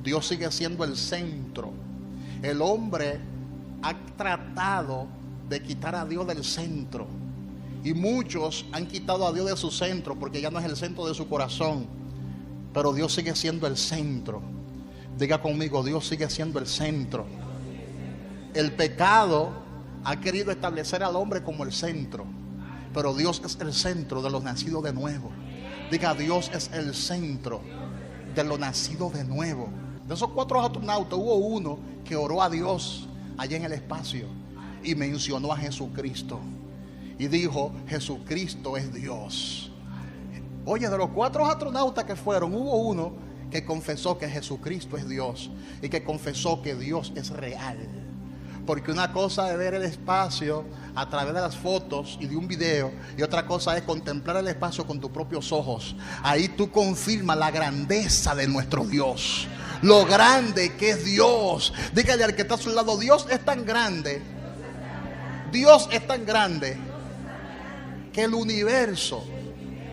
Dios sigue siendo el centro. El hombre ha tratado de quitar a Dios del centro, y muchos han quitado a Dios de su centro porque ya no es el centro de su corazón. Pero Dios sigue siendo el centro. Diga conmigo, Dios sigue siendo el centro. El pecado ha querido establecer al hombre como el centro, pero Dios es el centro de los nacidos de nuevo. Diga, Dios es el centro de los nacidos de nuevo. De esos 4 astronautas hubo uno que oró a Dios allá en el espacio y mencionó a Jesucristo y dijo, Jesucristo es Dios. Oye, de los 4 astronautas que fueron, hubo uno que confesó que Jesucristo es Dios y que confesó que Dios es real. Porque una cosa es ver el espacio a través de las fotos y de un video, y otra cosa es contemplar el espacio con tus propios ojos. Ahí tú confirmas la grandeza de nuestro Dios, lo grande que es Dios. Dígale al que está a su lado, Dios es tan grande, Dios es tan grande que el universo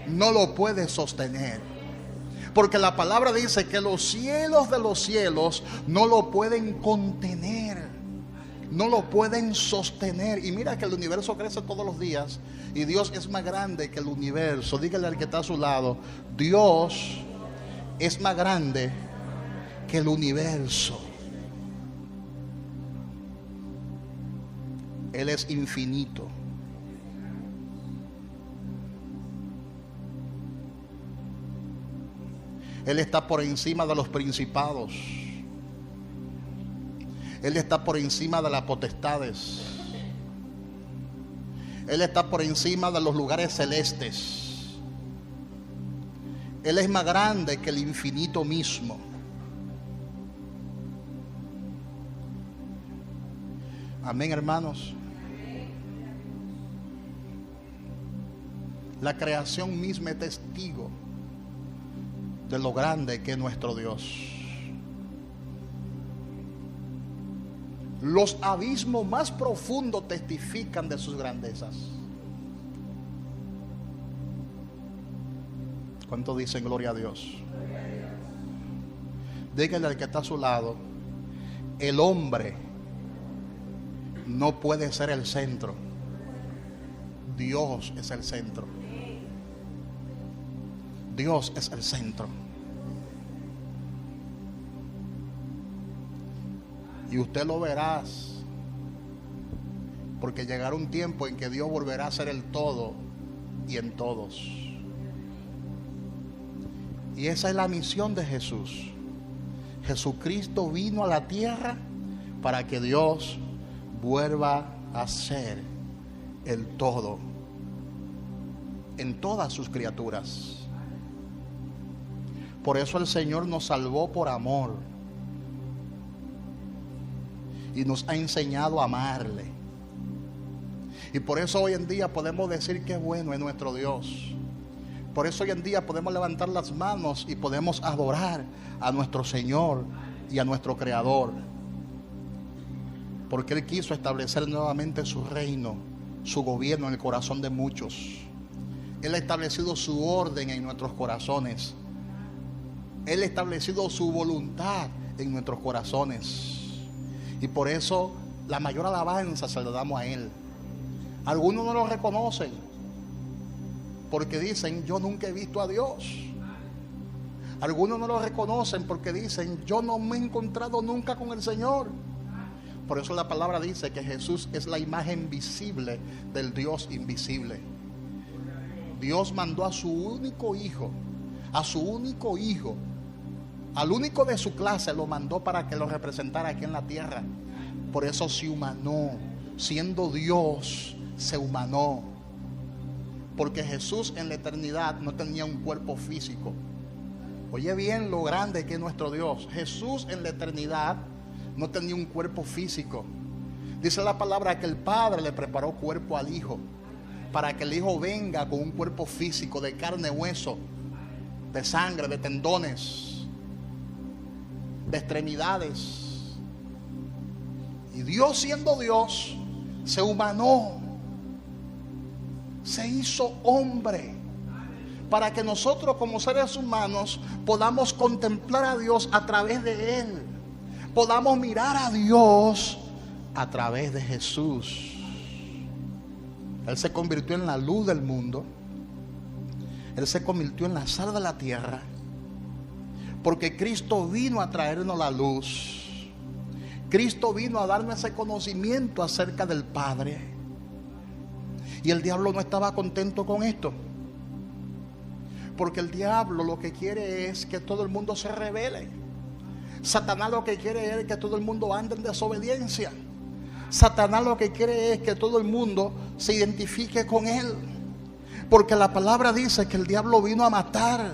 no lo puede sostener. Porque la palabra dice que los cielos de los cielos no lo pueden contener, no lo pueden sostener. Y mira que el universo crece todos los días y Dios es más grande que el universo. Dígale al que está a su lado, Dios es más grande que el universo. Él es infinito. Él está por encima de los principados. Él está por encima de las potestades. Él está por encima de los lugares celestes. Él es más grande que el infinito mismo. Amén, hermanos. La creación misma es testigo de lo grande que es nuestro Dios. Los abismos más profundos testifican de sus grandezas. ¿Cuánto dicen gloria a Dios? Díganle al que está a su lado, el hombre no puede ser el centro. Dios es el centro. Dios es el centro. Y usted lo verá, porque llegará un tiempo en que Dios volverá a ser el todo y en todos. Y esa es la misión de Jesús. Jesucristo vino a la tierra para que Dios vuelva a ser el todo en todas sus criaturas. Por eso el Señor nos salvó por amor y nos ha enseñado a amarle. Y por eso hoy en día podemos decir que bueno es nuestro Dios. Por eso hoy en día podemos levantar las manos y podemos adorar a nuestro Señor y a nuestro Creador. Porque Él quiso establecer nuevamente su reino, su gobierno en el corazón de muchos. Él ha establecido su orden en nuestros corazones. Él ha establecido su voluntad en nuestros corazones. Y por eso la mayor alabanza se la damos a Él. Algunos no lo reconocen porque dicen, yo nunca he visto a Dios. Algunos no lo reconocen porque dicen, yo no me he encontrado nunca con el Señor. Por eso la palabra dice que Jesús es la imagen visible del Dios invisible. Dios mandó a su único hijo, al único de su clase lo mandó para que lo representara aquí en la tierra. Por eso se humanó, siendo Dios, se humanó. Porque Jesús en la eternidad no tenía un cuerpo físico. Oye bien lo grande que es nuestro Dios. Jesús en la eternidad no tenía un cuerpo físico. Dice la palabra que el Padre le preparó cuerpo al Hijo, para que el Hijo venga con un cuerpo físico de carne, hueso, de sangre, de tendones, de extremidades. Y Dios, siendo Dios, se humanó, se hizo hombre para que nosotros como seres humanos podamos contemplar a Dios a través de Él, podamos mirar a Dios a través de Jesús. Él se convirtió en la luz del mundo. Él se convirtió en la sal de la tierra, porque Cristo vino a traernos la luz. Cristo vino a darnos ese conocimiento acerca del Padre. Y el diablo no estaba contento con esto, porque el diablo lo que quiere es que todo el mundo se rebele. Satanás lo que quiere es que todo el mundo ande en desobediencia. Satanás lo que quiere es que todo el mundo se identifique con él, porque la palabra dice que el diablo vino a matar,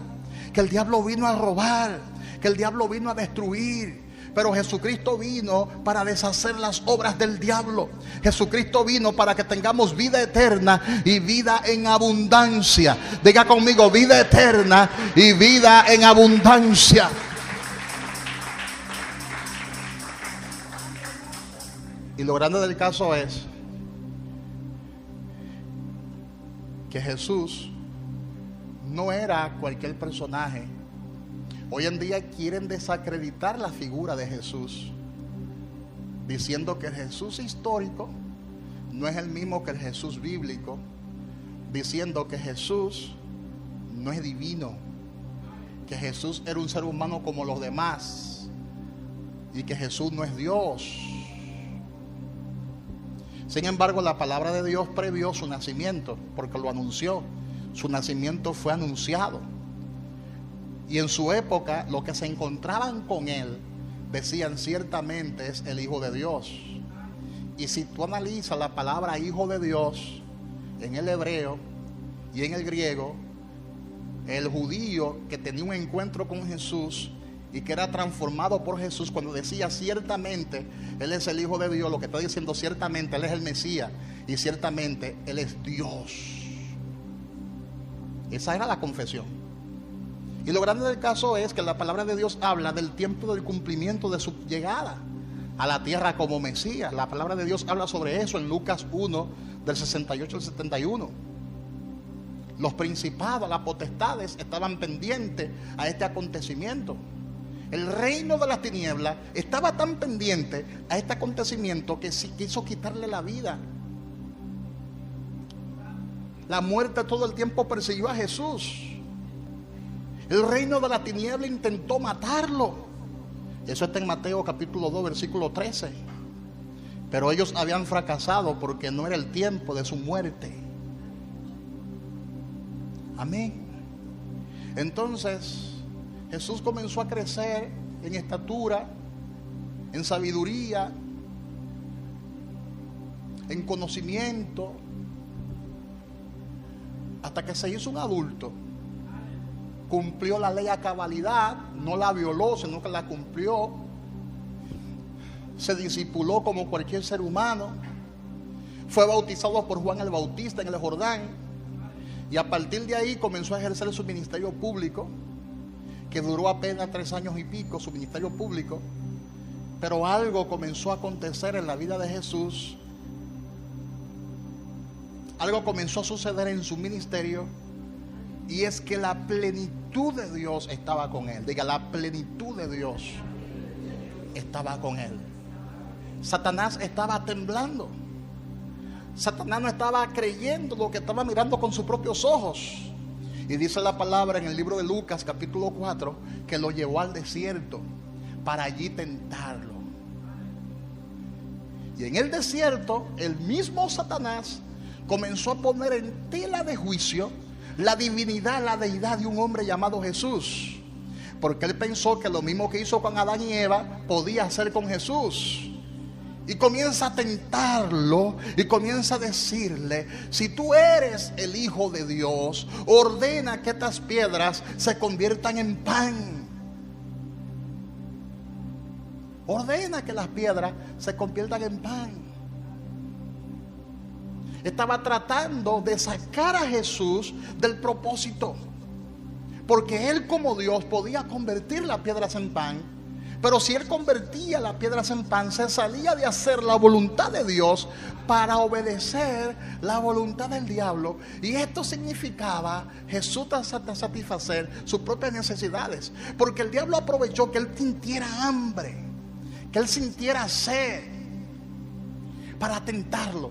que el diablo vino a robar, que el diablo vino a destruir. Pero Jesucristo vino para deshacer las obras del diablo. Jesucristo vino para que tengamos vida eterna y vida en abundancia. Diga conmigo, vida eterna y vida en abundancia. Y lo grande del caso es que Jesús no era cualquier personaje. Hoy en día quieren desacreditar la figura de Jesús, diciendo que el Jesús histórico no es el mismo que el Jesús bíblico, diciendo que Jesús no es divino, que Jesús era un ser humano como los demás y que Jesús no es Dios. Sin embargo, la palabra de Dios previó su nacimiento, porque lo anunció. Su nacimiento fue anunciado. Y en su época, los que se encontraban con él decían: ciertamente es el Hijo de Dios. Y si tú analizas la palabra Hijo de Dios en el hebreo y en el griego, el judío que tenía un encuentro con Jesús y que era transformado por Jesús, cuando decía ciertamente Él es el Hijo de Dios, lo que está diciendo ciertamente Él es el Mesías y ciertamente Él es Dios. Esa era la confesión. Y lo grande del caso es que la palabra de Dios habla del tiempo del cumplimiento de su llegada a la tierra como Mesías. La palabra de Dios habla sobre eso en Lucas 1, del 68 al 71. Los principados, las potestades estaban pendientes a este acontecimiento. El reino de las tinieblas estaba tan pendiente a este acontecimiento que quiso quitarle la vida. La muerte todo el tiempo persiguió a Jesús. El reino de la tiniebla intentó matarlo. Eso está en Mateo capítulo 2, versículo 13. Pero ellos habían fracasado porque no era el tiempo de su muerte. Amén. Entonces Jesús comenzó a crecer en estatura, en sabiduría, en conocimiento, hasta que se hizo un adulto. Cumplió la ley a cabalidad, no la violó, sino que la cumplió. Se discipuló como cualquier ser humano. Fue bautizado por Juan el Bautista en el Jordán. Y a partir de ahí comenzó a ejercer su ministerio público, que duró apenas 3 años y pico, su ministerio público. Pero algo comenzó a acontecer en la vida de Jesús. Algo comenzó a suceder en su ministerio, y es que la plenitud de Dios estaba con él. Diga, la plenitud de Dios estaba con él. Satanás estaba temblando. Satanás no estaba creyendo lo que estaba mirando con sus propios ojos. Y dice la palabra en el libro de Lucas capítulo 4 que lo llevó al desierto para allí tentarlo. Y en el desierto el mismo Satanás comenzó a poner en tela de juicio la divinidad, la deidad de un hombre llamado Jesús, porque él pensó que lo mismo que hizo con Adán y Eva podía hacer con Jesús. Y comienza a tentarlo y comienza a decirle: si tú eres el Hijo de Dios, ordena que estas piedras se conviertan en pan. Ordena que las piedras se conviertan en pan. Estaba tratando de sacar a Jesús del propósito, porque él como Dios podía convertir las piedras en pan, Pero si él convertía las piedras en pan, se salía de hacer la voluntad de Dios para obedecer la voluntad del diablo. Y esto significaba Jesús satisfacer sus propias necesidades. Porque el diablo aprovechó que él sintiera hambre, que él sintiera sed, para tentarlo.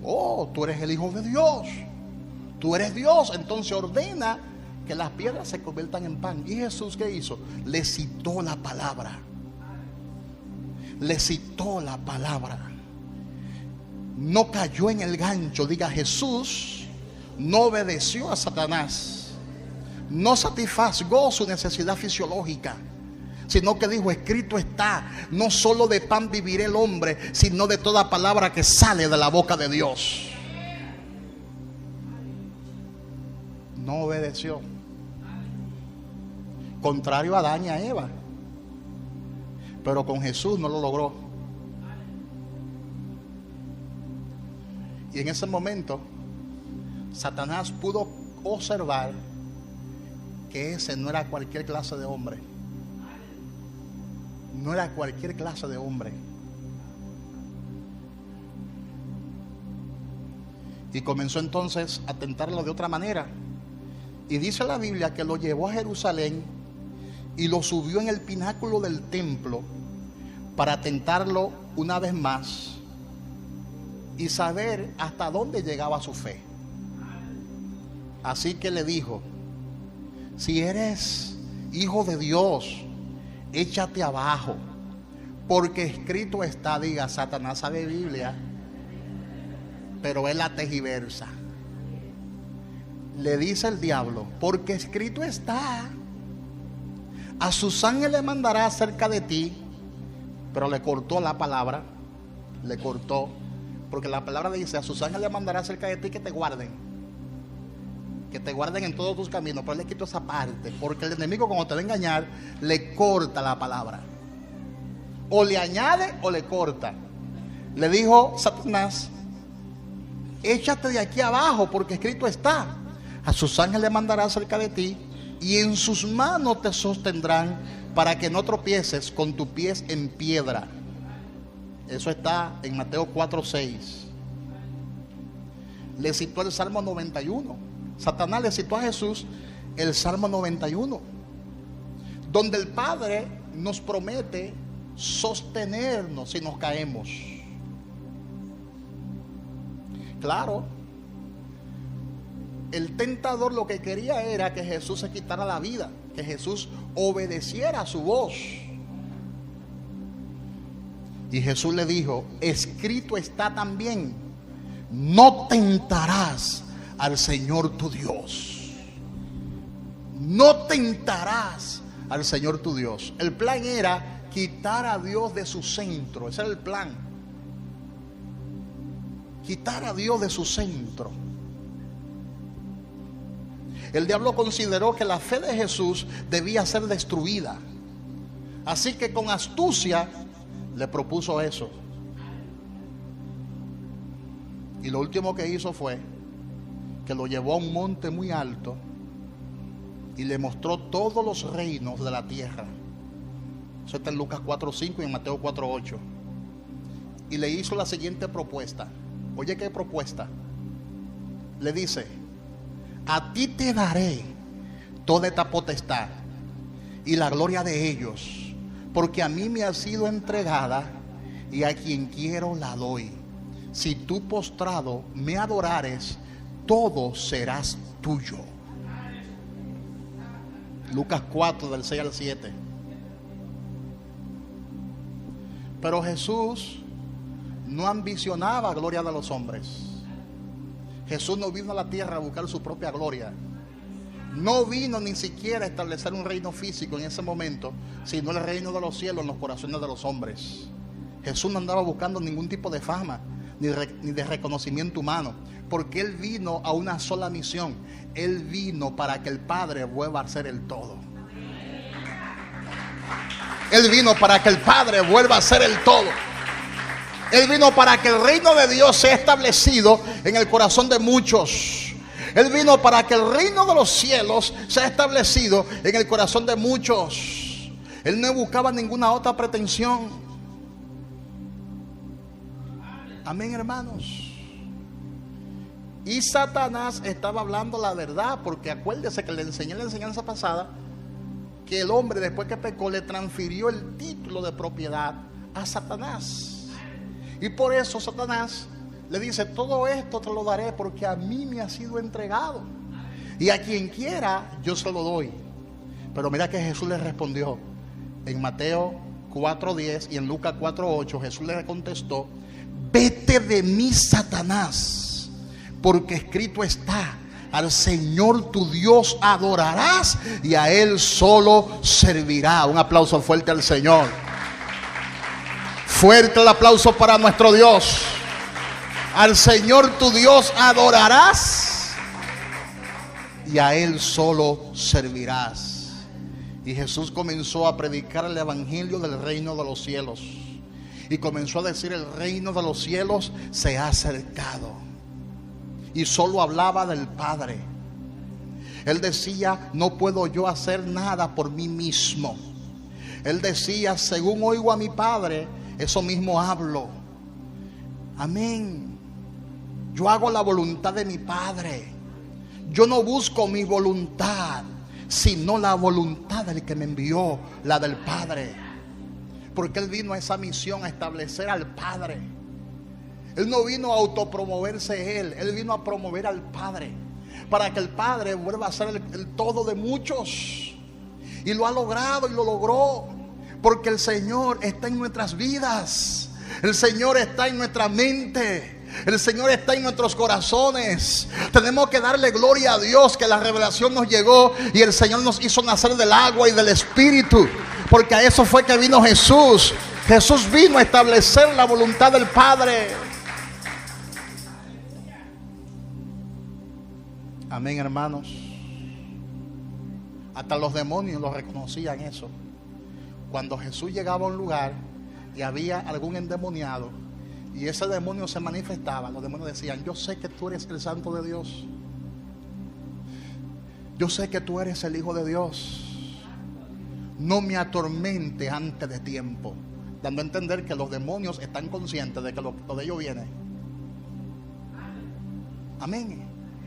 Oh, tú eres el Hijo de Dios, tú eres Dios, entonces ordena que las piedras se conviertan en pan. ¿Y Jesús qué hizo? Le citó la palabra. Le citó la palabra. No cayó en el gancho. Diga, Jesús no obedeció a Satanás. No satisfazgó su necesidad fisiológica, sino que dijo, escrito está, no solo de pan vivirá el hombre, sino de toda palabra que sale de la boca de Dios. No obedeció. Contrario a Adán y a Eva. Pero con Jesús no lo logró. Y en ese momento Satanás pudo observar que ese no era cualquier clase de hombre. No era cualquier clase de hombre. Y comenzó entonces a tentarlo de otra manera. Y dice la Biblia que lo llevó a Jerusalén y lo subió en el pináculo del templo para tentarlo una vez más y saber hasta dónde llegaba su fe. Así que le dijo, si eres hijo de Dios, échate abajo, porque escrito está. Diga, Satanás sabe Biblia, pero él la tergiversa. Le dice el diablo, porque escrito está, a sus ángeles le mandará cerca de ti. Pero le cortó la palabra, le cortó, porque la palabra dice, a sus ángeles le mandará cerca de ti que te guarden en todos tus caminos. Pero él le quitó esa parte, porque el enemigo, cuando te va a engañar, le corta la palabra, o le añade o le corta. Le dijo Satanás, échate de aquí abajo, porque escrito está, a sus ángeles le mandará cerca de ti, y en sus manos te sostendrán, para que no tropieces con tus pies en piedra. Eso está en Mateo 4:6. Le citó el Salmo 91. Satanás le citó a Jesús el Salmo 91, donde el Padre nos promete sostenernos si nos caemos. Claro, el tentador lo que quería era que Jesús se quitara la vida, que Jesús obedeciera a su voz. Y Jesús le dijo, escrito está también, no tentarás al Señor tu Dios. No tentarás al Señor tu Dios. El plan era quitar a Dios de su centro. Ese era el plan. Quitar a Dios de su centro. El diablo consideró que la fe de Jesús debía ser destruida. Así que con astucia le propuso eso. Y lo último que hizo fue que lo llevó a un monte muy alto y le mostró todos los reinos de la tierra. Eso está en Lucas 4:5 y en Mateo 4:8. Y le hizo la siguiente propuesta. Oye, ¿qué propuesta? Le dice, a ti te daré toda esta potestad y la gloria de ellos, porque a mí me ha sido entregada y a quien quiero la doy. Si tú postrado me adorares, todo serás tuyo. Lucas 4 del 6 al 7. Pero Jesús no ambicionaba gloria de los hombres. Jesús no vino a la tierra a buscar su propia gloria. No vino ni siquiera a establecer un reino físico en ese momento, sino el reino de los cielos en los corazones de los hombres. Jesús no andaba buscando ningún tipo de fama ni de reconocimiento humano, porque Él vino a una sola misión. Él vino para que el Padre vuelva a ser el todo. Él vino para que el Padre vuelva a ser el todo. Él vino para que el reino de Dios sea establecido en el corazón de muchos. Él vino para que el reino de los cielos sea establecido en el corazón de muchos. Él no buscaba ninguna otra pretensión. Amén, hermanos. Y Satanás estaba hablando la verdad, porque acuérdese que le enseñé en la enseñanza pasada que el hombre, después que pecó, le transfirió el título de propiedad a Satanás. Y por eso Satanás le dice: todo esto te lo daré porque a mí me ha sido entregado, y a quien quiera yo se lo doy. Pero mira que Jesús le respondió en Mateo 4:10 y en Lucas 4:8. Jesús le contestó: vete de mí, Satanás, porque escrito está: al Señor tu Dios adorarás y a Él solo servirá. Un aplauso fuerte al Señor. Fuerte el aplauso para nuestro Dios. Al Señor tu Dios adorarás y a Él solo servirás. Y Jesús comenzó a predicar el evangelio del reino de los cielos. Y comenzó a decir: el reino de los cielos se ha acercado. Y solo hablaba del Padre. Él decía: no puedo yo hacer nada por mí mismo. Él decía: según oigo a mi Padre, eso mismo hablo. Amén. Yo hago la voluntad de mi Padre. Yo no busco mi voluntad, sino la voluntad del que me envió, la del Padre. Porque Él vino a esa misión, a establecer al Padre. Él no vino a autopromoverse Él vino a promover al Padre, para que el Padre vuelva a ser el todo de muchos. Y lo ha logrado y lo logró, porque el Señor está en nuestras vidas. El Señor está en nuestra mente. El Señor está en nuestros corazones. Tenemos que darle gloria a Dios que la revelación nos llegó y el Señor nos hizo nacer del agua y del Espíritu, porque a eso fue que vino Jesús. Jesús vino a establecer la voluntad del Padre. Amén, hermanos. Hasta los demonios lo reconocían eso. Cuando Jesús llegaba a un lugar y había algún endemoniado y ese demonio se manifestaba, los demonios decían: yo sé que tú eres el Santo de Dios. Yo sé que tú eres el Hijo de Dios. No me atormente antes de tiempo. Dando a entender que los demonios están conscientes de que lo de ellos viene. Amén.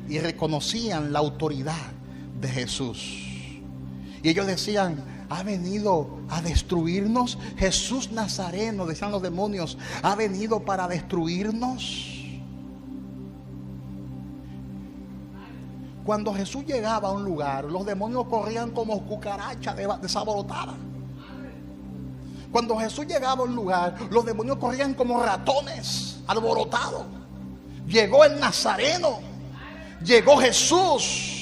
Y reconocían la autoridad de Jesús. Y ellos decían: ha venido a destruirnos. Jesús Nazareno, decían los demonios, ha venido para destruirnos. Cuando Jesús llegaba a un lugar, los demonios corrían como cucarachas desaborotadas. Cuando Jesús llegaba a un lugar, los demonios corrían como ratones alborotados. Llegó el Nazareno, llegó Jesús,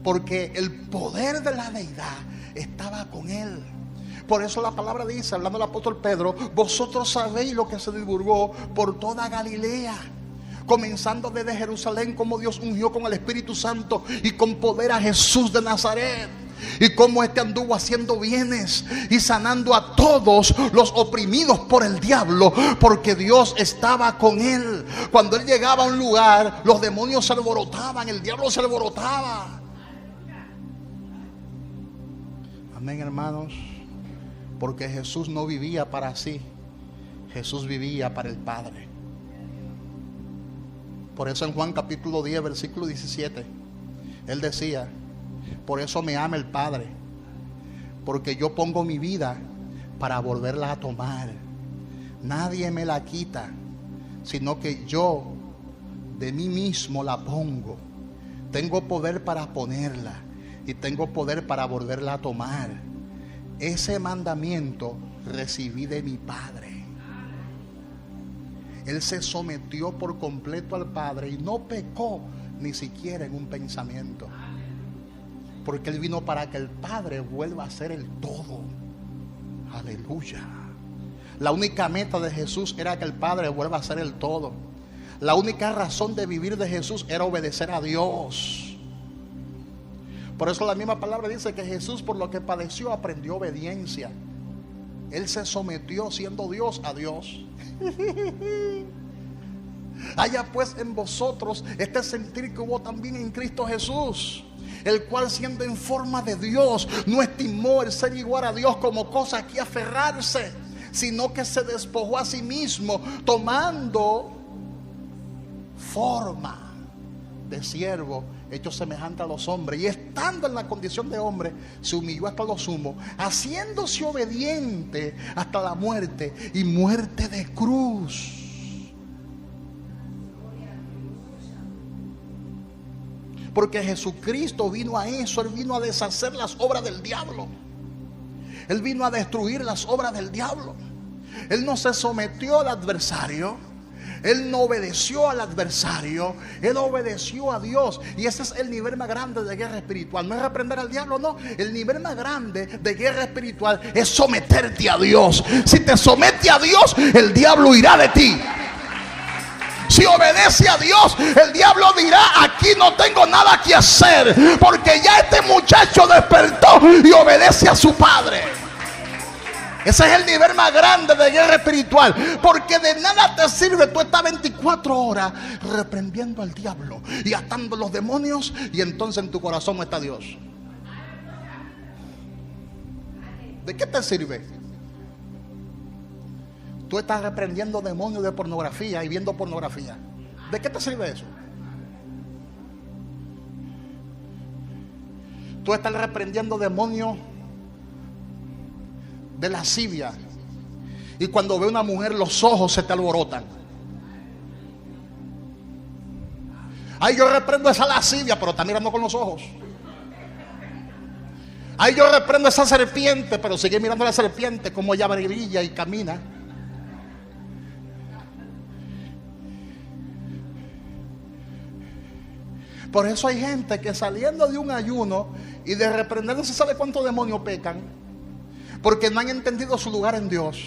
porque el poder de la deidad estaba con Él. Por eso la palabra dice, hablando el apóstol Pedro: vosotros sabéis lo que se divulgó por toda Galilea, comenzando desde Jerusalén, como Dios ungió con el Espíritu Santo y con poder a Jesús de Nazaret, y cómo este anduvo haciendo bienes y sanando a todos los oprimidos por el diablo, porque Dios estaba con él. Cuando él llegaba a un lugar, los demonios se alborotaban, el diablo se alborotaba. Amén, hermanos. Porque Jesús no vivía para sí, Jesús vivía para el Padre. Por eso en Juan capítulo 10 versículo 17 Él decía: por eso me ama el Padre, porque yo pongo mi vida para volverla a tomar. Nadie me la quita, sino que yo de mí mismo la pongo. Tengo poder para ponerla y tengo poder para volverla a tomar. Ese mandamiento recibí de mi Padre. Él se sometió por completo al Padre y no pecó ni siquiera en un pensamiento, porque Él vino para que el Padre vuelva a ser el todo. Aleluya. La única meta de Jesús era que el Padre vuelva a ser el todo. La única razón de vivir de Jesús era obedecer a Dios. Por eso la misma palabra dice que Jesús, por lo que padeció, aprendió obediencia. Él se sometió, siendo Dios, a Dios. Haya pues en vosotros este sentir que hubo también en Cristo Jesús, el cual siendo en forma de Dios, no estimó el ser igual a Dios como cosa a que aferrarse, sino que se despojó a sí mismo, tomando forma de siervo, hecho semejante a los hombres, y estando en la condición de hombre, se humilló hasta lo sumo, haciéndose obediente hasta la muerte, y muerte de cruz. Porque Jesucristo vino a eso. Él vino a deshacer las obras del diablo. Él vino a destruir las obras del diablo. Él no se sometió al adversario. Él no obedeció al adversario. Él obedeció a Dios. Y ese es el nivel más grande de guerra espiritual. No es reprender al diablo, no. El nivel más grande de guerra espiritual es someterte a Dios. Si te sometes a Dios, el diablo irá de ti. Si obedece a Dios, el diablo dirá: aquí no tengo nada que hacer, porque ya este muchacho despertó y obedece a su padre. Ese es el nivel más grande de guerra espiritual. Porque de nada te sirve tú estar 24 horas reprendiendo al diablo y atando los demonios, y entonces en tu corazón no está Dios. ¿De qué te sirve? Tú estás reprendiendo demonios de pornografía y viendo pornografía. ¿De qué te sirve eso? Tú estás reprendiendo demonios de lascivia, y cuando ve una mujer los ojos se te alborotan. Ay, yo reprendo esa lascivia, pero está mirando con los ojos. Ay, yo reprendo esa serpiente, pero sigue mirando a la serpiente como ella brilla y camina. Por eso hay gente que saliendo de un ayuno y de reprender no se sabe cuántos demonios pecan, porque no han entendido su lugar en Dios.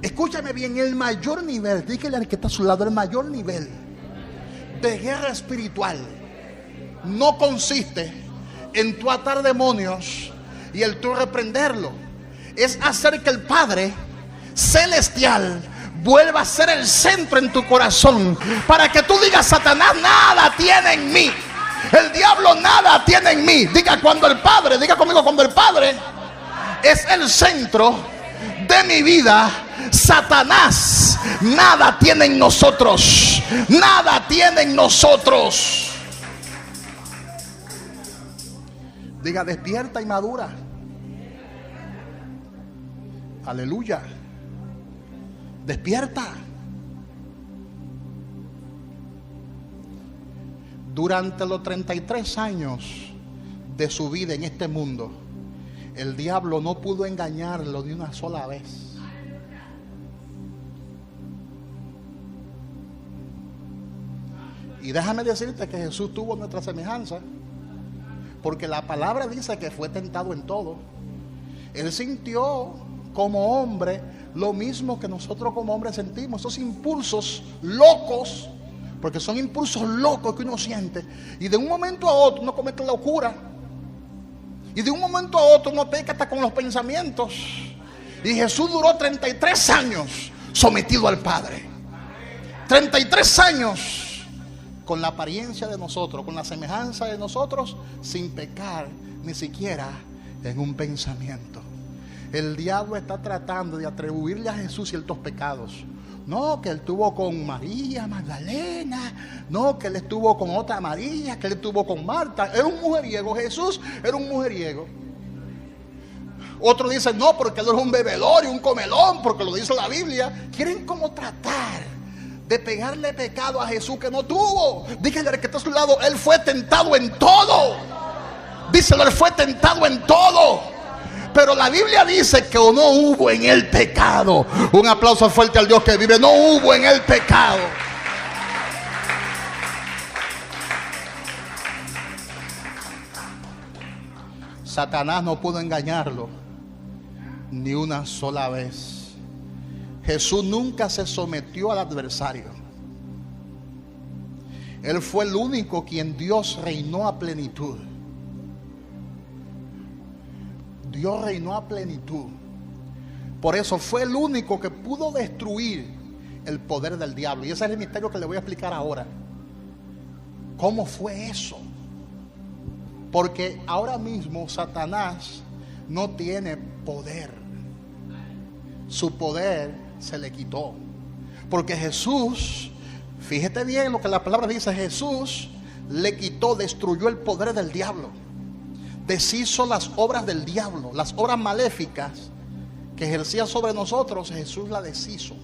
Escúchame bien, el mayor nivel, dígale al que está a su lado, el mayor nivel de guerra espiritual no consiste en tú atar demonios y el tú reprenderlo. Es hacer que el Padre Celestial vuelva a ser el centro en tu corazón, para que tú digas: Satanás nada tiene en mí, el diablo nada tiene en mí. Diga cuando el Padre, diga conmigo, cuando el Padre es el centro de mi vida, Satanás nada tiene en nosotros, nada tiene en nosotros. Diga: despierta y madura. Aleluya. Despierta. Durante los 33 años de su vida en este mundo, el diablo no pudo engañarlo de una sola vez. Y déjame decirte que Jesús tuvo nuestra semejanza, porque la palabra dice que fue tentado en todo. Él sintió como hombre lo mismo que nosotros como hombres sentimos, esos impulsos locos, porque son impulsos locos que uno siente, y de un momento a otro uno comete locura, y de un momento a otro uno peca hasta con los pensamientos. Y Jesús duró 33 años sometido al Padre, 33 años con la apariencia de nosotros, con la semejanza de nosotros, sin pecar ni siquiera en un pensamiento. El diablo está tratando de atribuirle a Jesús ciertos pecados. No, que él estuvo con María Magdalena. No, que él estuvo con otra María, que él estuvo con Marta. Era un mujeriego. Jesús era un mujeriego. Otros dicen: no, porque él era un bebedor y un comelón, porque lo dice la Biblia. Quieren como tratar de pegarle pecado a Jesús que no tuvo. Díganle al que está a su lado: él fue tentado en todo. Díselo: él fue tentado en todo. Pero la Biblia dice que no hubo en él pecado. Un aplauso fuerte al Dios que vive. No hubo en él pecado. Satanás no pudo engañarlo ni una sola vez. Jesús nunca se sometió al adversario. Él fue el único quien Dios reinó a plenitud. Dios reinó a plenitud. Por eso fue el único que pudo destruir el poder del diablo. Y ese es el misterio que le voy a explicar ahora. ¿Cómo fue eso? Porque ahora mismo Satanás no tiene poder. Su poder se le quitó. Porque Jesús, fíjate bien lo que la palabra dice, Jesús le quitó, destruyó el poder del diablo. Deshizo las obras del diablo, las obras maléficas que ejercía sobre nosotros, Jesús la deshizo.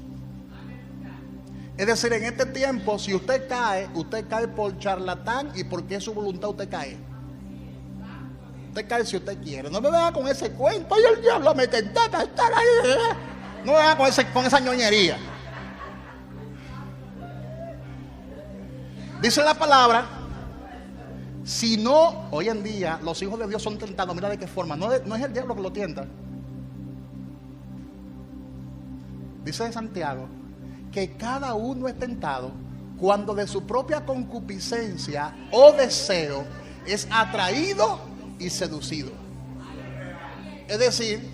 Es decir, en este tiempo, si usted cae por charlatán y porque es su voluntad usted cae. Usted cae si usted quiere. No me venga con ese cuento, ay, el diablo me tentó para estar ahí. No me venga con esa ñoñería. Dice la palabra, si no, hoy en día los hijos de Dios son tentados, mira de qué forma, no es el diablo que lo tienta. Dice Santiago que cada uno es tentado cuando de su propia concupiscencia o deseo es atraído y seducido. Es decir,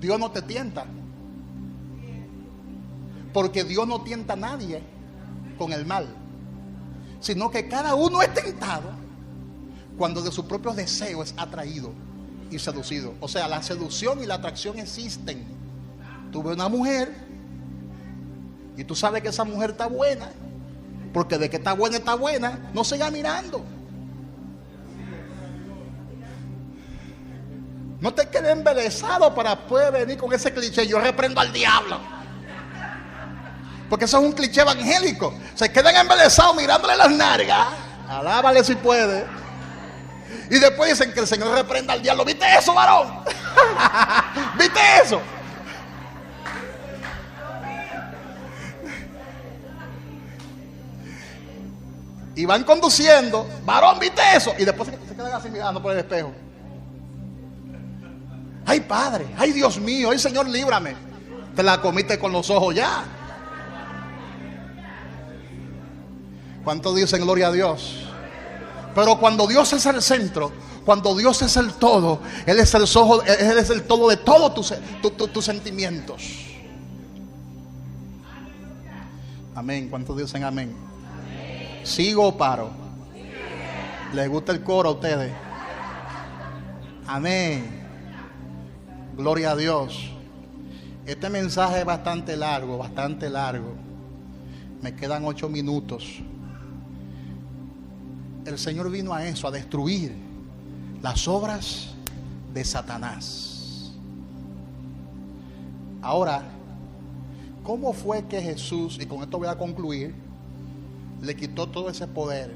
Dios no te tienta, porque Dios no tienta a nadie con el mal, sino que cada uno es tentado cuando de su propio deseo es atraído y seducido. O sea, la seducción y la atracción existen. Tú ves una mujer y tú sabes que esa mujer está buena, porque de que está buena, no siga mirando. No te quedes embelesado para poder venir con ese cliché, yo reprendo al diablo. Porque eso es un cliché evangélico. Se quedan embelesados mirándole las nalgas. Alábale si puede. Y después dicen que el Señor reprenda al diablo. ¿Viste eso, varón? ¿Viste eso? Y van conduciendo. Varón, ¿viste eso? Y después se quedan así mirando por el espejo. Ay, Padre. Ay, Dios mío. Ay, Señor, líbrame. Te la comiste con los ojos ya. ¿Cuántos dicen gloria a Dios? Pero cuando Dios es el centro, cuando Dios es el todo, Él es el todo de todos tus sentimientos. Amén. ¿Cuántos dicen amén? ¿Sigo o paro? ¿Les gusta el coro a ustedes? Amén. Gloria a Dios. Este mensaje es bastante largo, bastante largo. Me quedan 8 minutos. El Señor vino a eso, a destruir las obras de Satanás. Ahora, ¿cómo fue que Jesús, y con esto voy a concluir, le quitó todo ese poder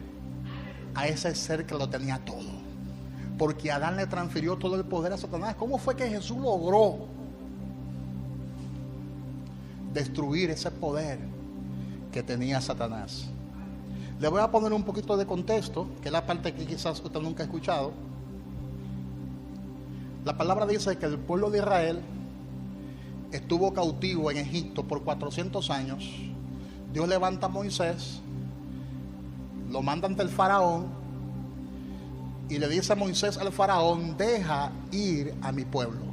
a ese ser que lo tenía todo? Porque Adán le transfirió todo el poder a Satanás. ¿Cómo fue que Jesús logró destruir ese poder que tenía Satanás? Le voy a poner un poquito de contexto, que es la parte que quizás usted nunca ha escuchado. La palabra dice que el pueblo de Israel estuvo cautivo en Egipto por 400 años. Dios levanta a Moisés, lo manda ante el faraón y le dice a Moisés al faraón: deja ir a mi pueblo.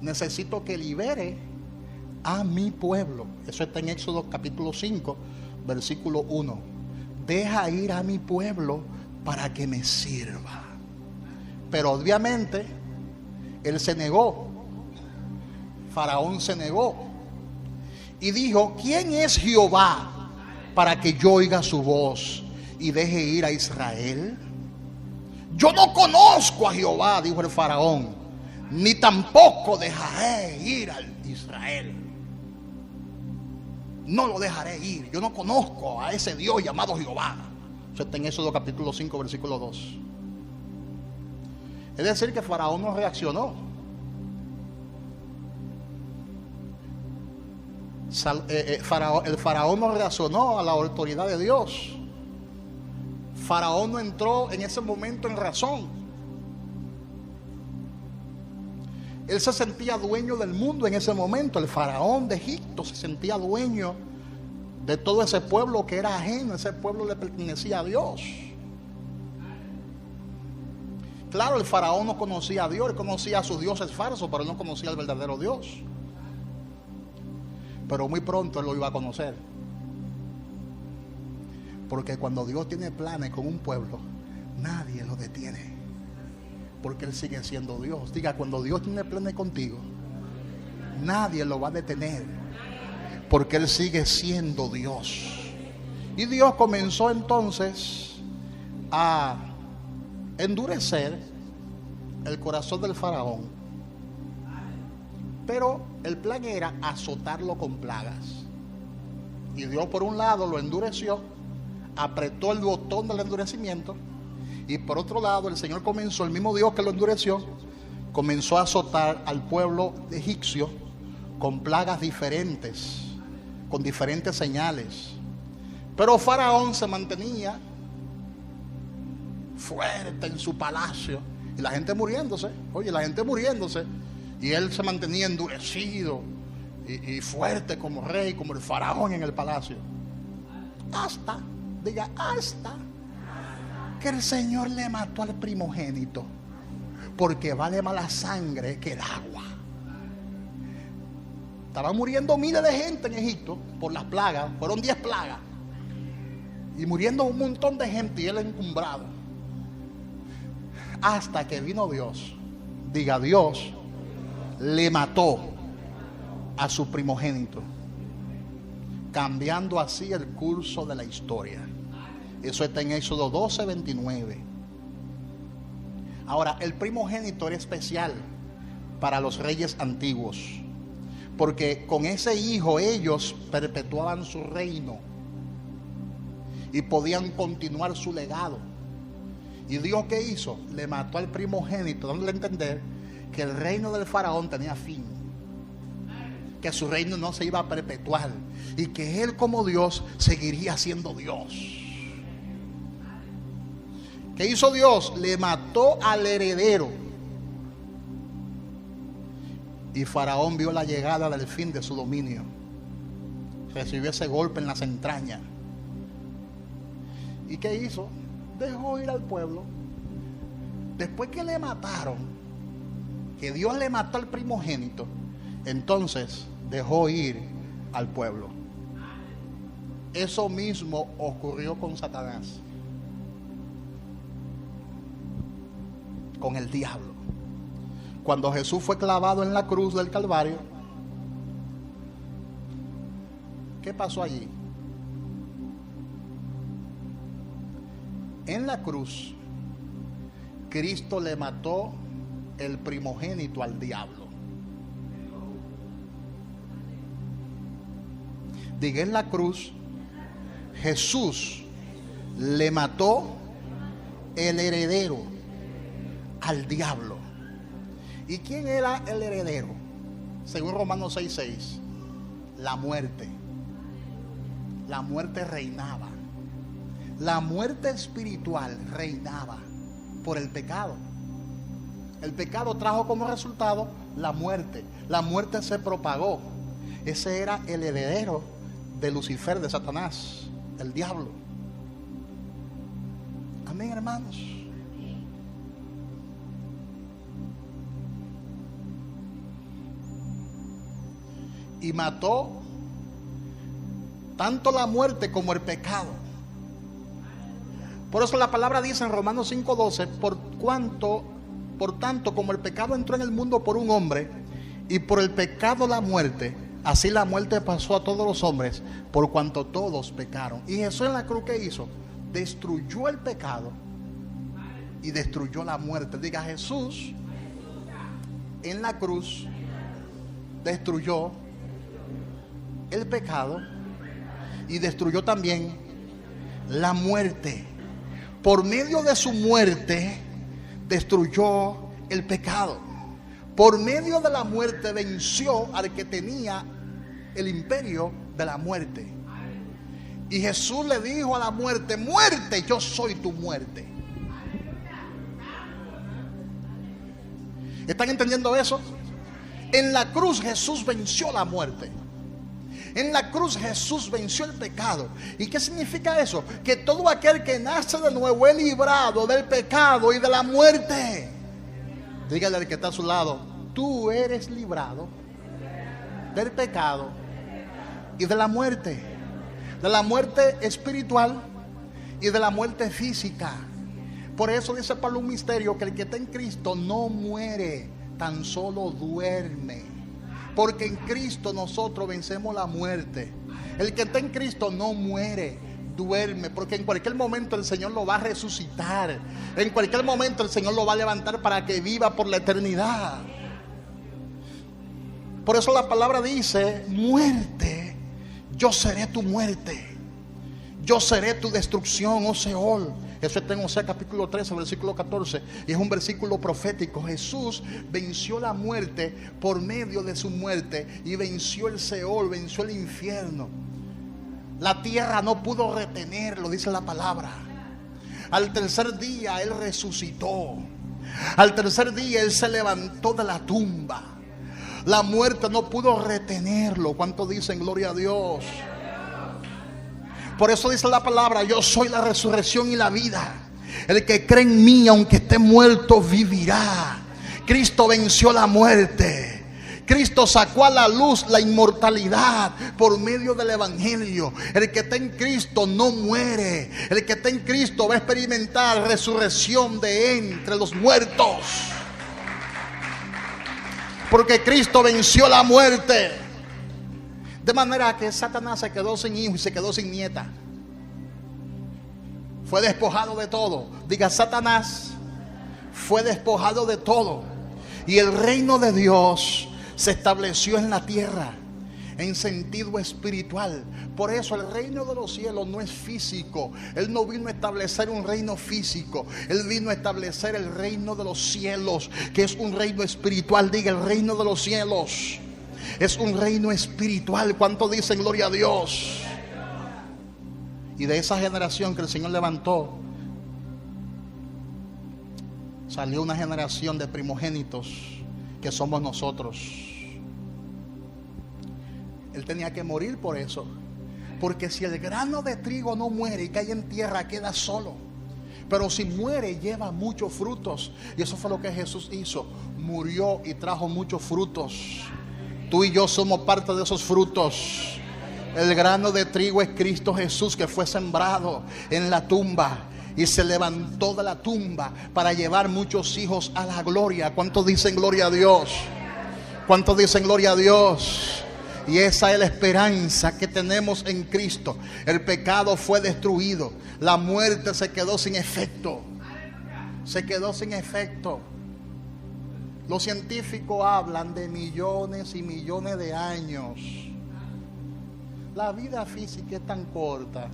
Necesito que libere a mi pueblo. Eso está en Éxodo capítulo 5, versículo 1. Deja ir a mi pueblo para que me sirva. Pero obviamente él se negó. Faraón se negó y dijo: ¿quién es Jehová para que yo oiga su voz y deje ir a Israel? Yo no conozco a Jehová, dijo el faraón, ni tampoco dejaré ir a Israel. No lo dejaré ir. Yo no conozco a ese Dios llamado Jehová. Eso está en Éxodo capítulo 5, versículo 2. Es decir, que Faraón no reaccionó. El faraón no reaccionó a la autoridad de Dios. Faraón no entró en ese momento en razón. Él se sentía dueño del mundo en ese momento. El faraón de Egipto se sentía dueño de todo ese pueblo que era ajeno. Ese pueblo le pertenecía a Dios. Claro, el faraón no conocía a Dios, él conocía a sus dioses falsos, pero él no conocía al verdadero Dios. pero muy pronto él lo iba a conocer. Porque cuando Dios tiene planes con un pueblo, nadie lo detiene, porque Él sigue siendo Dios. Diga, cuando Dios tiene planes contigo, nadie lo va a detener, porque Él sigue siendo Dios. Y Dios comenzó entonces a endurecer el corazón del faraón, pero el plan era azotarlo con plagas. Y Dios por un lado lo endureció, apretó el botón del endurecimiento, y por otro lado el Señor comenzó, el mismo Dios que lo endureció, comenzó a azotar al pueblo egipcio con plagas diferentes, con diferentes señales. Pero Faraón se mantenía fuerte en su palacio, y la gente muriéndose, y él se mantenía endurecido y fuerte como rey, como el faraón en el palacio. Hasta que el Señor le mató al primogénito, porque vale más la sangre que el agua. Estaban muriendo miles de gente en Egipto por las plagas, fueron 10 plagas, y muriendo un montón de gente, y él encumbrado. Hasta que vino Dios, diga, Dios le mató a su primogénito, cambiando así el curso de la historia. Eso está en Éxodo 12:29. Ahora, el primogénito era especial para los reyes antiguos, porque con ese hijo ellos perpetuaban su reino y podían continuar su legado. ¿Y Dios qué hizo? Le mató al primogénito, dándole a entender que el reino del faraón tenía fin, que su reino no se iba a perpetuar, y que él como Dios seguiría siendo Dios. ¿Qué hizo Dios? Le mató al heredero, y Faraón vio la llegada del fin de su dominio. Recibió ese golpe en las entrañas. ¿Y qué hizo? Dejó ir al pueblo. Después que le mataron, que Dios le mató al primogénito, entonces dejó ir al pueblo. Eso mismo ocurrió con Satanás, con el diablo. Cuando Jesús fue clavado en la cruz del Calvario, ¿qué pasó allí? En la cruz, Cristo le mató el primogénito al diablo. Diga, en la cruz, Jesús le mató el heredero al diablo. ¿Y quién era el heredero? Según Romanos 6:6, la muerte. La muerte reinaba. La muerte espiritual reinaba por el pecado. El pecado trajo como resultado la muerte. La muerte se propagó. Ese era el heredero de Lucifer, de Satanás, el diablo. Amén, hermanos. Y mató tanto la muerte como el pecado. Por eso la palabra dice en Romanos 5:12, por tanto como el pecado entró en el mundo por un hombre, y por el pecado la muerte, así la muerte pasó a todos los hombres, por cuanto todos pecaron. Y Jesús en la cruz, ¿qué hizo? Destruyó el pecado y destruyó la muerte. Diga, Jesús en la cruz destruyó el pecado y destruyó también la muerte. Por medio de su muerte destruyó el pecado. Por medio de la muerte venció al que tenía el imperio de la muerte. Y Jesús le dijo a la muerte: muerte, yo soy tu muerte. ¿Están entendiendo eso? En la cruz Jesús venció la muerte. En la cruz Jesús venció el pecado. ¿Y qué significa eso? Que todo aquel que nace de nuevo es librado del pecado y de la muerte. Dígale al que está a su lado: tú eres librado del pecado y de la muerte espiritual y de la muerte física. Por eso dice Pablo un misterio, que el que está en Cristo no muere, tan solo duerme. Porque en Cristo nosotros vencemos la muerte. El que está en Cristo no muere, duerme, porque en cualquier momento el Señor lo va a resucitar. En cualquier momento el Señor lo va a levantar para que viva por la eternidad. Por eso la palabra dice: muerte, yo seré tu muerte, yo seré tu destrucción, oh Seol. Eso está en Oseas capítulo 13, versículo 14. Y es un versículo profético. Jesús venció la muerte por medio de su muerte, y venció el Seol, venció el infierno. La tierra no pudo retenerlo, dice la palabra. Al tercer día Él resucitó. Al tercer día Él se levantó de la tumba. La muerte no pudo retenerlo. ¿Cuánto dicen gloria a Dios? Por eso dice la palabra: yo soy la resurrección y la vida. El que cree en mí, aunque esté muerto, vivirá. Cristo venció la muerte. Cristo sacó a la luz la inmortalidad por medio del Evangelio. El que está en Cristo no muere. El que está en Cristo va a experimentar resurrección de entre los muertos. Porque Cristo venció la muerte. De manera que Satanás se quedó sin hijo y se quedó sin nieta. Fue despojado de todo. Diga: Satanás fue despojado de todo. Y el reino de Dios se estableció en la tierra en sentido espiritual. Por eso el reino de los cielos no es físico. Él no vino a establecer un reino físico. Él vino a establecer el reino de los cielos, que es un reino espiritual. Diga: el reino de los cielos es un reino espiritual. ¿Cuánto dicen gloria a Dios? Y de esa generación que el Señor levantó, salió una generación de primogénitos, que somos nosotros. Él tenía que morir por eso. Porque si el grano de trigo no muere y cae en tierra, queda solo. Pero si muere, lleva muchos frutos. Y eso fue lo que Jesús hizo. Murió y trajo muchos frutos. Tú y yo somos parte de esos frutos. El grano de trigo es Cristo Jesús, que fue sembrado en la tumba y se levantó de la tumba para llevar muchos hijos a la gloria. ¿Cuántos dicen gloria a Dios? ¿Cuántos dicen gloria a Dios? Y esa es la esperanza que tenemos en Cristo. El pecado fue destruido. La muerte se quedó sin efecto. Se quedó sin efecto. Los científicos hablan de millones y millones de años. La vida física es tan corta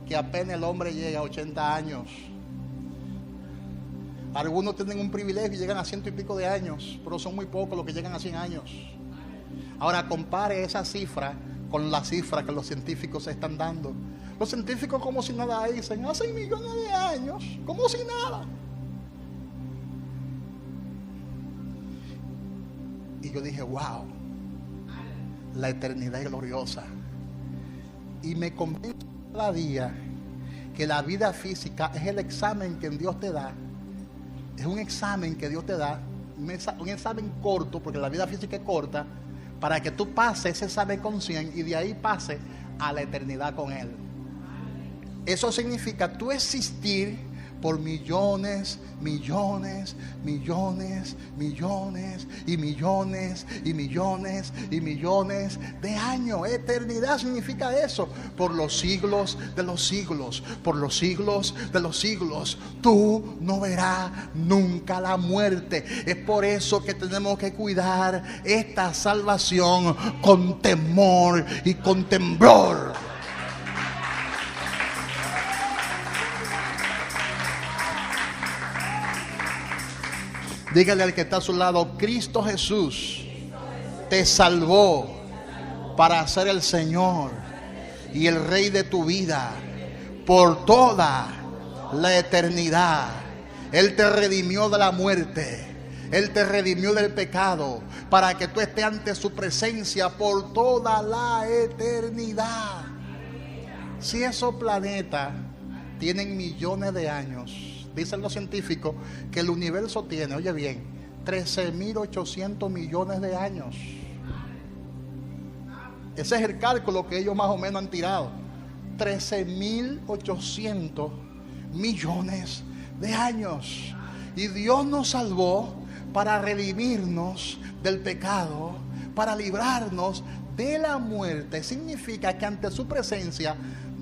que apenas el hombre llega a 80 años. Algunos tienen un privilegio y llegan a 100 y pico de años, pero son muy pocos los que llegan a 100 años. Ahora compare esa cifra con la cifra que los científicos se están dando. Los científicos, como si nada, dicen: hace millones de años, como si nada. Y yo dije: wow, la eternidad es gloriosa. Y me convenzo cada día que la vida física es el examen que Dios te da. Es un examen que Dios te da, un examen corto, porque la vida física es corta, para que tú pases ese examen con 100 y de ahí pases a la eternidad con Él. Eso significa tú existir por millones, millones, millones, millones y millones y millones y millones de años. Eternidad significa eso. Por los siglos de los siglos, por los siglos de los siglos, tú no verás nunca la muerte. Es por eso que tenemos que cuidar esta salvación con temor y con temblor. Dígale al que está a su lado: Cristo Jesús te salvó para ser el Señor y el Rey de tu vida por toda la eternidad. Él te redimió de la muerte. Él te redimió del pecado para que tú estés ante su presencia por toda la eternidad. Si esos planetas tienen millones de años, dicen los científicos que el universo tiene, oye bien, 13.800 millones de años. Ese es el cálculo que ellos más o menos han tirado. 13.800 millones de años. Y Dios nos salvó para redimirnos del pecado, para librarnos de la muerte. Significa que ante su presencia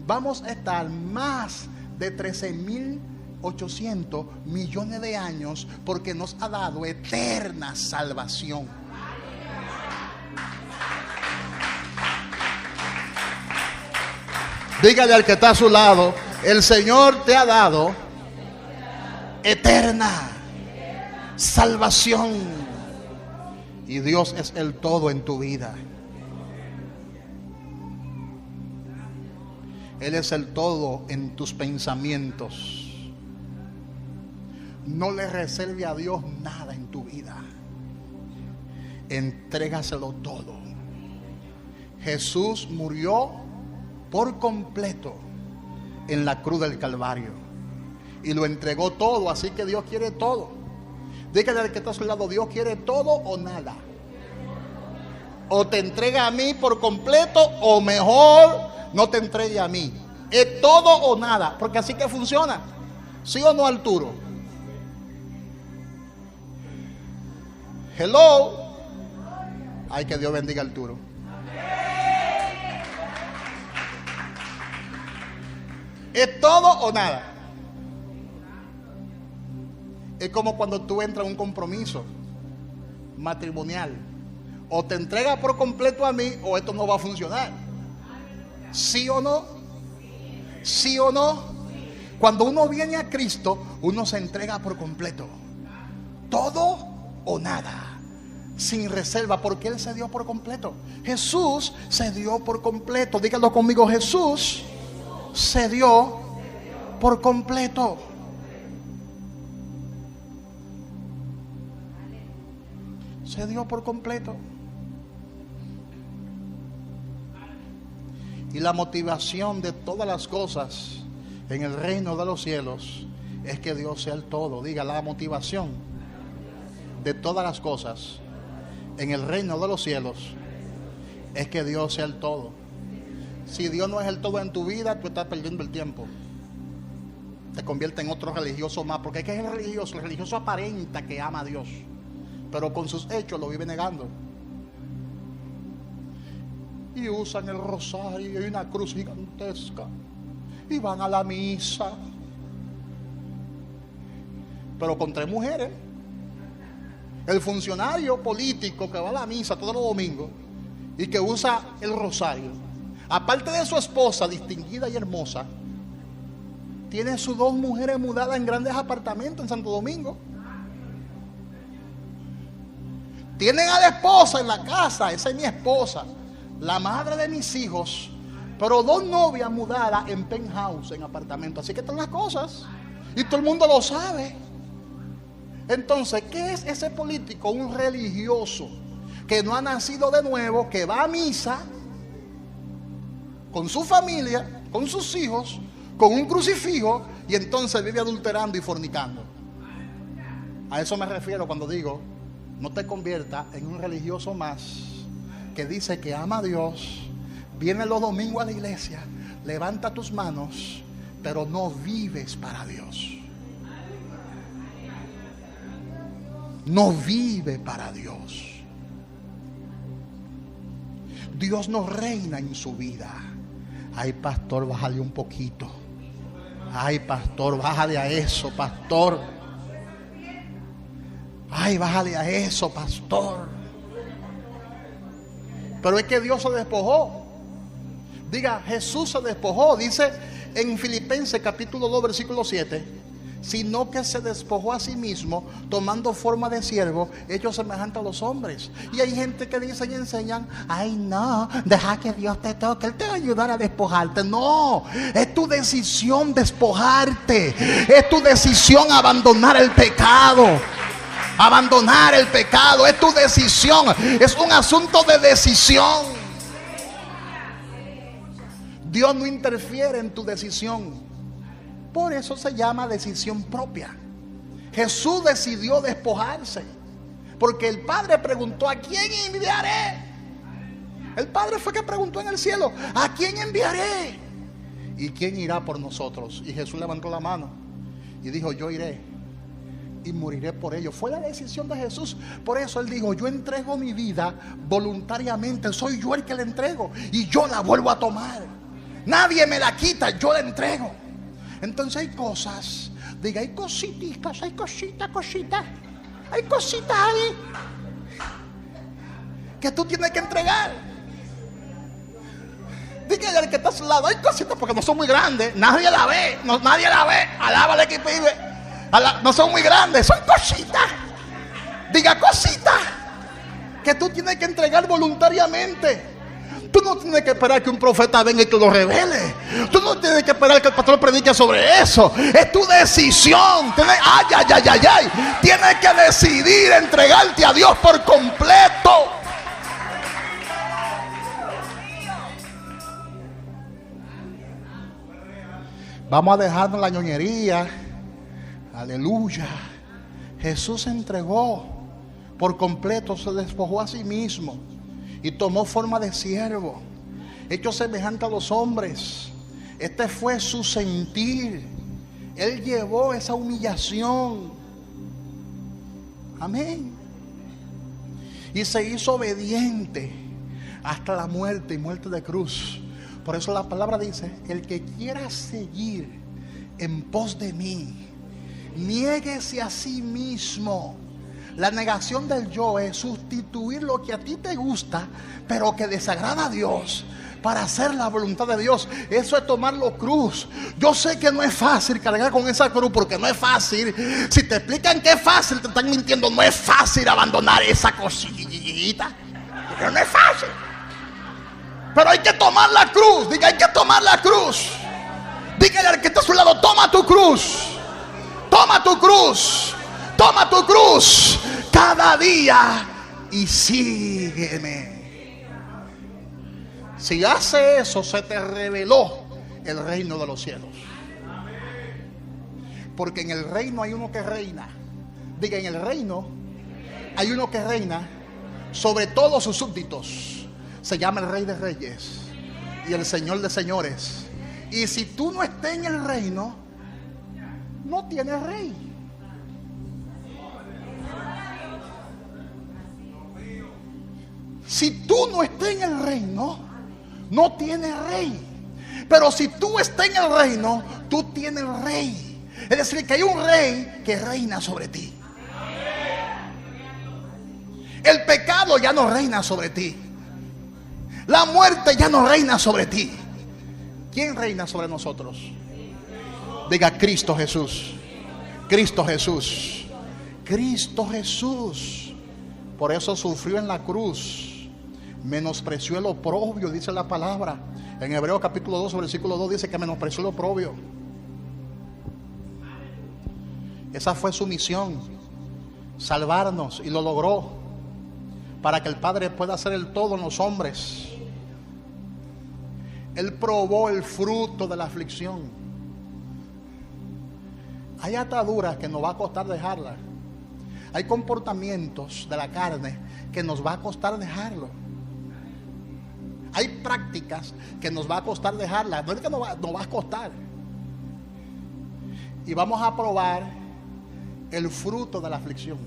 vamos a estar más de 13.800 millones de años, porque nos ha dado eterna salvación. Dígale al que está a su lado: el Señor te ha dado eterna salvación. Y Dios es el todo en tu vida. Él es el todo en tus pensamientos. No le reserve a Dios nada en tu vida. Entrégaselo todo. Jesús murió por completo en la cruz del Calvario y lo entregó todo, así que Dios quiere todo. Dígale al que está a su lado: Dios quiere todo o nada. O te entrega a mí por completo, o mejor no te entregue a mí. Es todo o nada, porque así que funciona. ¿Sí o no, Arturo? Hello. Ay, que Dios bendiga a Arturo. ¿Es todo o nada? Es como cuando tú entras a un compromiso matrimonial. O te entregas por completo a mí, o esto no va a funcionar. ¿Sí o no? ¿Sí o no? Cuando uno viene a Cristo, uno se entrega por completo. Todo o nada, sin reserva, porque Él se dio por completo. Jesús se dio por completo. Díganlo conmigo: Jesús se dio por completo. Se dio por completo. Y la motivación de todas las cosas en el reino de los cielos es que Dios sea el todo. Diga: la motivación de todas las cosas en el reino de los cielos es que Dios sea el todo. Si Dios no es el todo en tu vida, tú estás perdiendo el tiempo. Te convierte en otro religioso más, porque es que es el religioso aparenta que ama a Dios, pero con sus hechos lo vive negando. Y usan el rosario y una cruz gigantesca y van a la misa, pero con 3 mujeres. El funcionario político que va a la misa todos los domingos y que usa el rosario, aparte de su esposa distinguida y hermosa, tiene sus 2 mujeres mudadas en grandes apartamentos en Santo Domingo. Tienen a la esposa en la casa: esa es mi esposa, la madre de mis hijos, pero 2 novias mudadas en penthouse, en apartamento. Así que están las cosas y todo el mundo lo sabe. Entonces, ¿qué es ese político? Un religioso que no ha nacido de nuevo, que va a misa con su familia, con sus hijos, con un crucifijo, y entonces vive adulterando y fornicando. A eso me refiero cuando digo: no te conviertas en un religioso más que dice que ama a Dios, viene los domingos a la iglesia, levanta tus manos, pero no vives para Dios. No vive para Dios. Dios no reina en su vida. Ay, pastor, bájale un poquito. Ay, pastor, bájale a eso, pastor. Ay, bájale a eso, pastor. Pero es que Dios se despojó. Diga: Jesús se despojó. Dice en Filipenses capítulo 2 versículo 7: sino que se despojó a sí mismo, tomando forma de siervo, hecho semejante a los hombres. Y hay gente que dicen y enseñan: ay, no, deja que Dios te toque, Él te va a ayudar a despojarte. No, es tu decisión despojarte. Es tu decisión abandonar el pecado. Abandonar el pecado es tu decisión. Es un asunto de decisión. Dios no interfiere en tu decisión. Por eso se llama decisión propia. Jesús decidió despojarse, porque el Padre preguntó: ¿a quién enviaré? El Padre fue que preguntó en el cielo: ¿a quién enviaré? ¿Y quién irá por nosotros? Y Jesús levantó la mano y dijo: yo iré y moriré por ellos. Fue la decisión de Jesús. Por eso Él dijo: yo entrego mi vida voluntariamente. Soy yo el que la entrego y yo la vuelvo a tomar. Nadie me la quita, yo la entrego. Entonces hay cosas, diga, hay cositas, hay cositas, hay cositas ahí que tú tienes que entregar. Dígale al que está a su lado: hay cositas, porque no son muy grandes, nadie la ve, nadie la ve. Alábale que vive. No son muy grandes, son cositas. Diga, cositas que tú tienes que entregar voluntariamente. Tú no tienes que esperar que un profeta venga y te lo revele. Tú no tienes que esperar que el pastor predique sobre eso. Es tu decisión. Tienes que decidir entregarte a Dios por completo. Vamos a dejarnos la ñoñería. Aleluya. Jesús se entregó por completo, se despojó a sí mismo y tomó forma de siervo, hecho semejante a los hombres. Este fue su sentir. Él llevó esa humillación. Amén. Y se hizo obediente hasta la muerte, y muerte de cruz. Por eso la palabra dice: el que quiera seguir en pos de mí, niéguese a sí mismo. La negación del yo es sustituir lo que a ti te gusta, pero que desagrada a Dios, para hacer la voluntad de Dios. Eso es tomarlo cruz. Yo sé que no es fácil cargar con esa cruz, porque no es fácil. Si te explican que es fácil, te están mintiendo. No es fácil abandonar esa cosita, porque no es fácil. Pero hay que tomar la cruz. Diga, hay que tomar la cruz. Dígale al que está a su lado: toma tu cruz. Toma tu cruz. Toma tu cruz cada día y sígueme. Si hace eso, se te reveló el reino de los cielos. Porque en el reino hay uno que reina. Diga, en el reino hay uno que reina sobre todos sus súbditos. Se llama el Rey de Reyes y el Señor de Señores. Y si tú no estás en el reino, no tienes rey. Si tú no estás en el reino, no tienes rey. Pero si tú estás en el reino, tú tienes rey. Es decir, que hay un rey que reina sobre ti. El pecado ya no reina sobre ti. La muerte ya no reina sobre ti. ¿Quién reina sobre nosotros? Diga, Cristo Jesús. Cristo Jesús. Cristo Jesús. Por eso sufrió en la cruz. Menospreció el oprobio, dice la palabra. En Hebreos capítulo 2, versículo 2 dice que menospreció el oprobio. Esa fue su misión, salvarnos, y lo logró, para que el Padre pueda hacer el todo en los hombres. Él probó el fruto de la aflicción. Hay ataduras que nos va a costar dejarlas. Hay comportamientos de la carne que nos va a costar dejarlo. Hay prácticas que nos va a costar dejarlas. No es que nos va a costar. Y vamos a probar el fruto de la aflicción.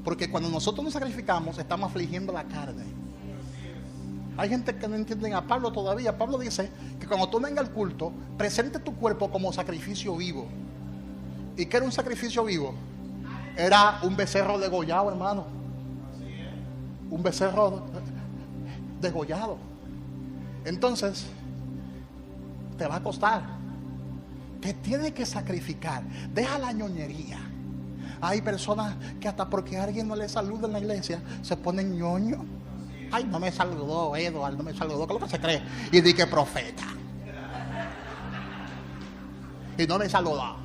Porque cuando nosotros nos sacrificamos, estamos afligiendo la carne. Hay gente que no entiende a Pablo todavía. Pablo dice que cuando tú vengas al culto, presente tu cuerpo como sacrificio vivo. ¿Y qué era un sacrificio vivo? Era un becerro degollado, hermano. Un becerro degollado. Entonces, te va a costar. Te tiene que sacrificar. Deja la ñoñería. Hay personas que hasta porque alguien no le saluda en la iglesia, se ponen ñoño. Ay, no me saludó Eduardo, no me saludó. ¿Qué es lo que se cree? Y di que profeta. Y no me saludó.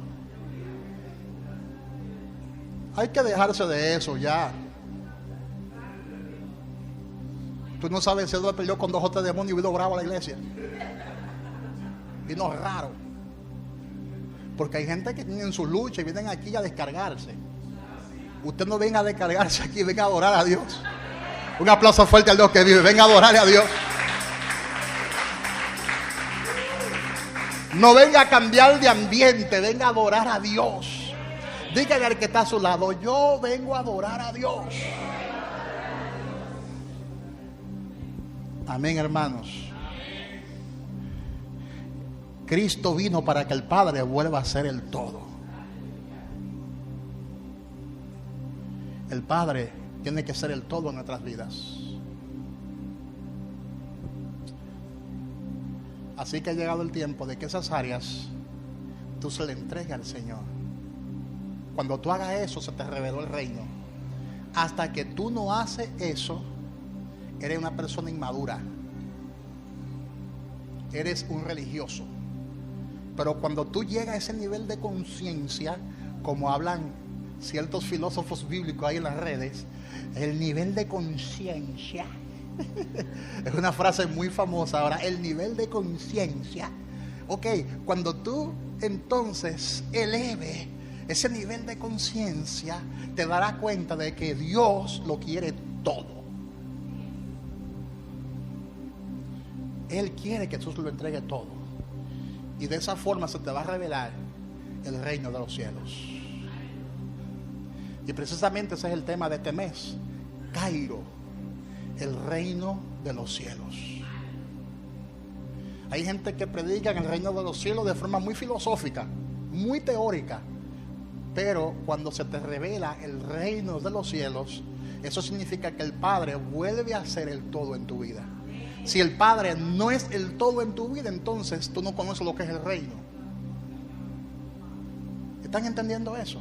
Hay que dejarse de eso ya. Tú no sabes si Eduardo peleó con 2 o 3 demonios y vino bravo a la iglesia. Vino raro. Porque hay gente que tienen su lucha y vienen aquí a descargarse. Usted no venga a descargarse aquí, venga a adorar a Dios. Un aplauso fuerte al Dios que vive. Venga a adorarle a Dios. No venga a cambiar de ambiente, venga a adorar a Dios. Dígale al que está a su lado, yo vengo a adorar a Dios. Amén, hermanos. Cristo vino para que el Padre vuelva a ser el todo. El Padre tiene que ser el todo en nuestras vidas. Así que ha llegado el tiempo de que esas áreas tú se le entregues al Señor. Cuando tú hagas eso, se te reveló el reino. Hasta que tú no haces eso, eres una persona inmadura. Eres un religioso. Pero cuando tú llegas a ese nivel de conciencia, como hablan ciertos filósofos bíblicos ahí en las redes, el nivel de conciencia es una frase muy famosa ahora, el nivel de conciencia. Ok, cuando tú entonces eleve ese nivel de conciencia, te darás cuenta de que Dios lo quiere todo. Él quiere que tú lo entregues todo. Y de esa forma se te va a revelar el reino de los cielos. Y precisamente ese es el tema de este mes. Cairo, el reino de los cielos. Hay gente que predica en el reino de los cielos de forma muy filosófica, muy teórica. Pero cuando se te revela el reino de los cielos, eso significa que el Padre vuelve a ser el todo en tu vida. Si el Padre no es el todo en tu vida, entonces tú no conoces lo que es el reino. ¿Están entendiendo eso?